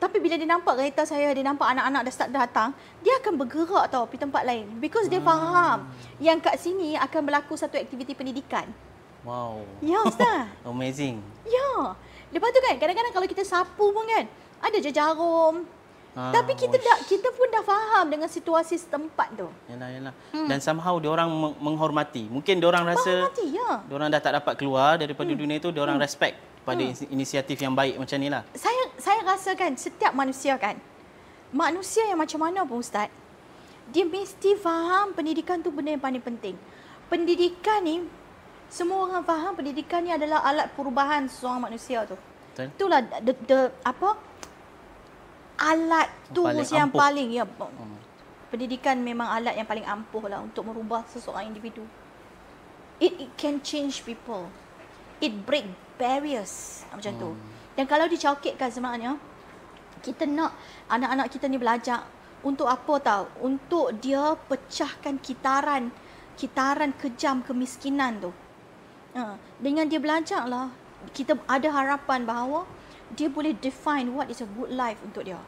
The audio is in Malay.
Tapi bila dia nampak kereta saya, dia nampak anak-anak dah start datang, dia akan bergerak tau pergi tempat lain. Because dia faham yang kat sini akan berlaku satu aktiviti pendidikan. Wow. Ya, Ustaz. Amazing. Ya. Lepas tu kan, kadang-kadang kalau kita sapu pun kan, ada je jarum. Tapi kita pun dah faham dengan situasi setempat tu. Yalah. Dan somehow diorang menghormati. Mungkin diorang rasa diorang dah tak dapat keluar daripada dunia itu, diorang respect pada inisiatif yang baik macam ni lah. Saya rasa kan setiap manusia kan, manusia yang macam mana pun Ustaz, dia mesti faham pendidikan tu benda yang paling penting. Pendidikan ni, semua orang faham pendidikan ni adalah alat perubahan seseorang manusia tu. Betul. Itulah alat tools yang paling pendidikan memang alat yang paling ampuh lah untuk merubah seseorang individu. It can change people. It break barriers macam tu. Dan kalau dicakitkan sebenarnya, kita nak anak-anak kita ni belajar untuk apa tahu? Untuk dia pecahkan kitaran kejam kemiskinan tu. Dengan dia belajar lah, kita ada harapan bahawa dia boleh define what is a good life untuk dia.